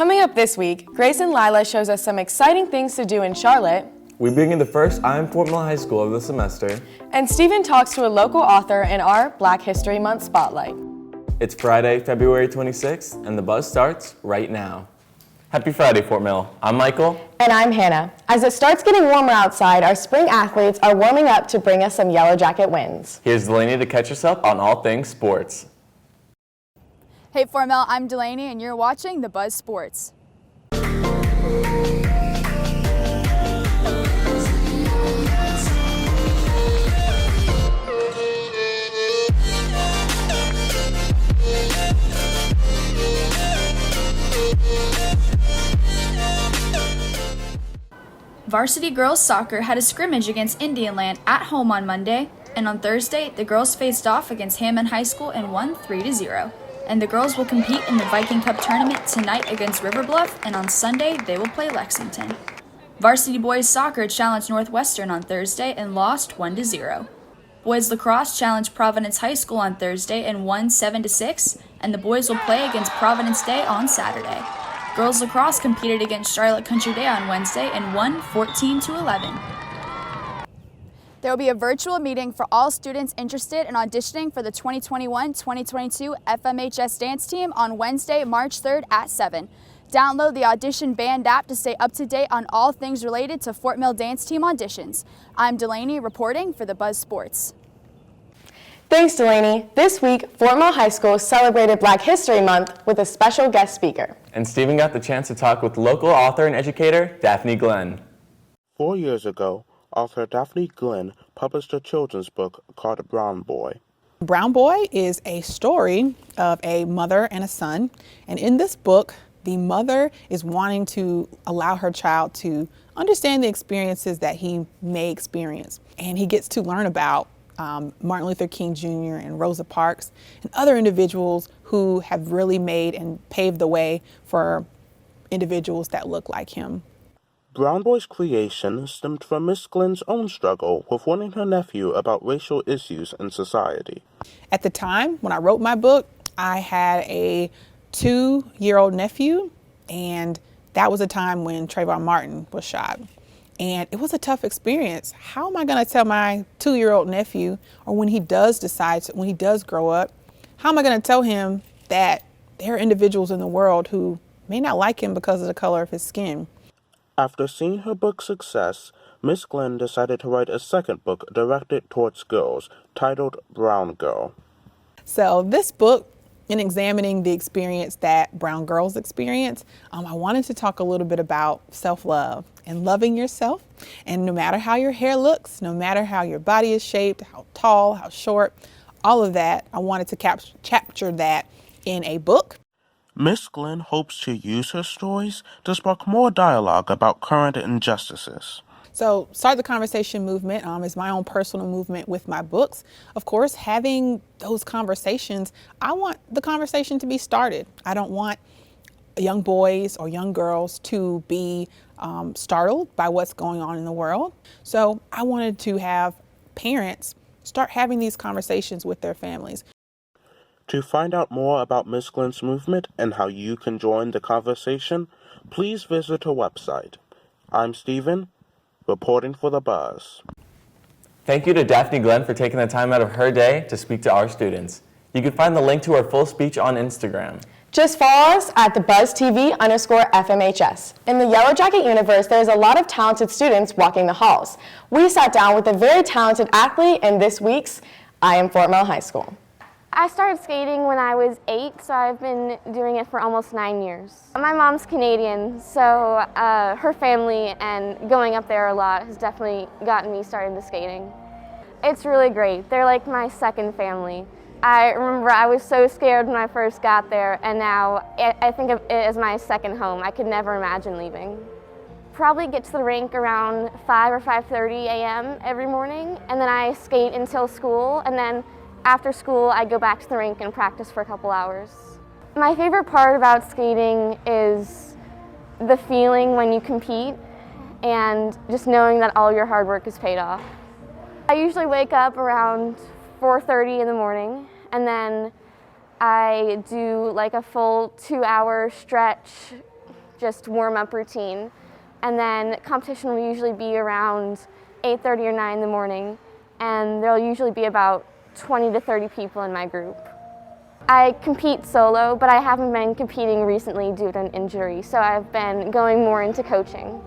Coming up this week, Grace and Lila shows us some exciting things to do in Charlotte. We bring in the first I Am Fort Mill High School of the semester. And Stephen talks to a local author in our Black History Month Spotlight. It's Friday, February 26th, and the buzz starts right now. Happy Friday, Fort Mill. I'm Michael. And I'm Hannah. As it starts getting warmer outside, our spring athletes are warming up to bring us some Yellow Jacket wins. Here's Delaney to catch us up on all things sports. Hey Fort Mill, I'm Delaney and you're watching The Buzz Sports. Varsity girls soccer had a scrimmage against Indianland at home on Monday, and on Thursday, the girls faced off against Hammond High School and won 3-0. And the girls will compete in the Viking Cup tournament tonight against River Bluff, and on Sunday, they will play Lexington. Varsity boys soccer challenged Northwestern on Thursday and lost 1-0. Boys lacrosse challenged Providence High School on Thursday and won 7-6, and the boys will play against Providence Day on Saturday. Girls lacrosse competed against Charlotte Country Day on Wednesday and won 14-11. There will be a virtual meeting for all students interested in auditioning for the 2021-2022 FMHS dance team on Wednesday, March 3rd at 7. Download the Audition Band app to stay up to date on all things related to Fort Mill dance team auditions. I'm Delaney reporting for The Buzz Sports. Thanks, Delaney. This week, Fort Mill High School celebrated Black History Month with a special guest speaker. And Stephen got the chance to talk with local author and educator, Daphne Glenn. 4 years ago, author Daphne Glenn published a children's book called Brown Boy. Brown Boy is a story of a mother and a son. And in this book, the mother is wanting to allow her child to understand the experiences that he may experience. And he gets to learn about Martin Luther King Jr. and Rosa Parks and other individuals who have really made and paved the way for individuals that look like him. Brown Boy's creation stemmed from Miss Glenn's own struggle with warning her nephew about racial issues in society. At the time when I wrote my book, I had a 2-year-old nephew, and that was a time when Trayvon Martin was shot. And it was a tough experience. How am I going to tell my 2-year-old nephew, or when he does grow up, how am I going to tell him that there are individuals in the world who may not like him because of the color of his skin? After seeing her book's success, Miss Glenn decided to write a second book directed towards girls, titled Brown Girl. So this book, in examining the experience that brown girls experience, I wanted to talk a little bit about self-love and loving yourself. And no matter how your hair looks, no matter how your body is shaped, how tall, how short, all of that, I wanted to capture that in a book. Miss Glenn hopes to use her stories to spark more dialogue about current injustices. So Start the Conversation movement is my own personal movement with my books. Of course, having those conversations, I want the conversation to be started. I don't want young boys or young girls to be startled by what's going on in the world. So I wanted to have parents start having these conversations with their families. To find out more about Miss Glenn's movement and how you can join the conversation, please visit her website. I'm Stephen, reporting for The Buzz. Thank you to Daphne Glenn for taking the time out of her day to speak to our students. You can find the link to her full speech on Instagram. Just follow us at thebuzztv_FMHS. In the Yellow Jacket universe, there's a lot of talented students walking the halls. We sat down with a very talented athlete in this week's I Am Fort Mill High School. I started skating when I was 8, so I've been doing it for almost 9 years. My mom's Canadian, so her family and going up there a lot has definitely gotten me started to skating. It's really great. They're like my second family. I remember I was so scared when I first got there, and now I think of it as my second home. I could never imagine leaving. Probably get to the rink around 5 or 5:30 a.m. every morning, and then I skate until school, and then after school I go back to the rink and practice for a couple hours. My favorite part about skating is the feeling when you compete and just knowing that all your hard work is paid off. I usually wake up around 4:30 in the morning, and then I do like a full 2-hour stretch just warm-up routine. And then competition will usually be around 8:30 or 9 in the morning, and there'll usually be about 20 to 30 people in my group. I compete solo, but I haven't been competing recently due to an injury, so I've been going more into coaching.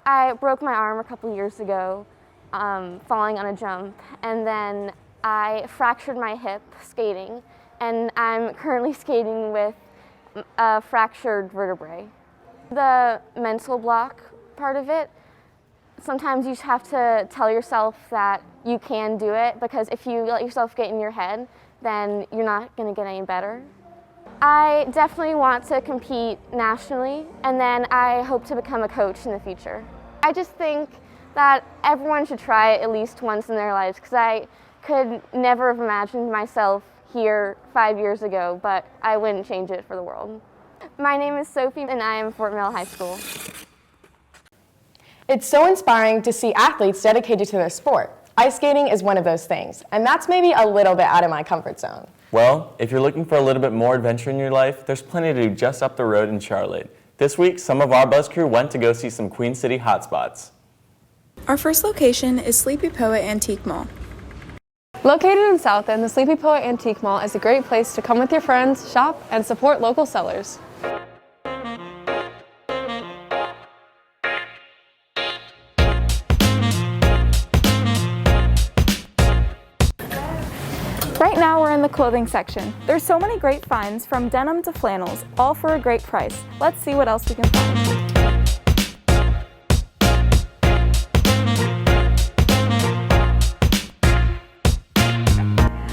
I broke my arm a couple years ago, falling on a jump, and then I fractured my hip skating, and I'm currently skating with a fractured vertebrae. The mental block part of it, sometimes you just have to tell yourself that you can do it, because if you let yourself get in your head, then you're not going to get any better. I definitely want to compete nationally, and then I hope to become a coach in the future. I just think that everyone should try it at least once in their lives, because I could never have imagined myself here 5 years ago, but I wouldn't change it for the world. My name is Sophie, and I am Fort Mill High School. It's so inspiring to see athletes dedicated to their sport. Ice skating is one of those things, and that's maybe a little bit out of my comfort zone. Well, if you're looking for a little bit more adventure in your life, there's plenty to do just up the road in Charlotte. This week, some of our buzz crew went to go see some Queen City hotspots. Our first location is Sleepy Poet Antique Mall. Located in South End, the Sleepy Poet Antique Mall is a great place to come with your friends, shop, and support local sellers. Right now we're in the clothing section. There's so many great finds, from denim to flannels, all for a great price. Let's see what else we can find.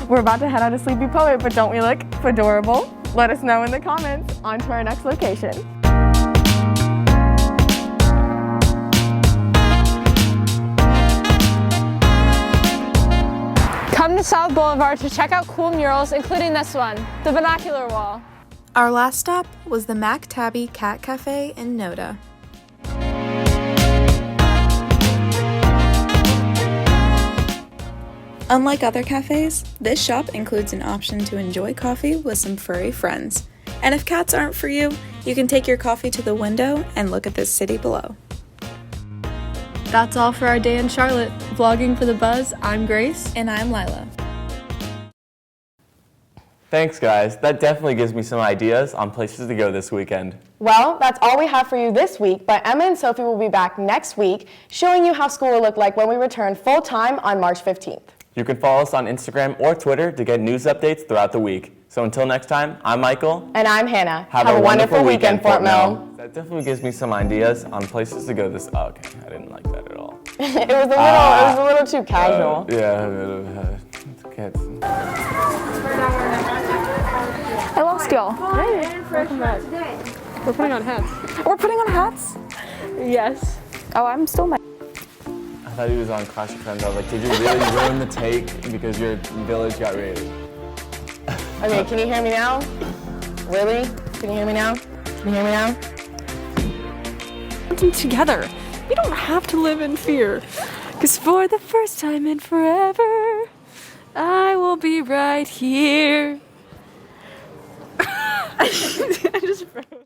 We're about to head out to Sleepy Poet, but don't we look adorable? Let us know in the comments. On to our next location. Come to South Boulevard to check out cool murals, including this one, the Binocular Wall. Our last stop was the Mac Tabby Cat Cafe in Noda. Unlike other cafes, this shop includes an option to enjoy coffee with some furry friends. And if cats aren't for you, you can take your coffee to the window and look at the city below. That's all for our day in Charlotte. Vlogging for the Buzz, I'm Grace. And I'm Lila. Thanks, guys. That definitely gives me some ideas on places to go this weekend. Well, that's all we have for you this week, but Emma and Sophie will be back next week showing you how school will look like when we return full-time on March 15th. You can follow us on Instagram or Twitter to get news updates throughout the week. So until next time, I'm Michael. And I'm Hannah. Have a wonderful weekend, Fort Mill. Mill. That definitely gives me some ideas on places to go this. Oh, okay, I didn't like that at all. It was a little too casual. Yeah, kids. I lost y'all. Welcome back. We're putting on hats. We're putting on hats? Yes. Oh, I'm still my. I thought he was on Clash of Clans. I was like, did you really ruin the take because your village got raided? Okay, can you hear me now? Really? Can you hear me now? Can you hear me now? Together. We don't have to live in fear. Because for the first time in forever, I will be right here. I just froze.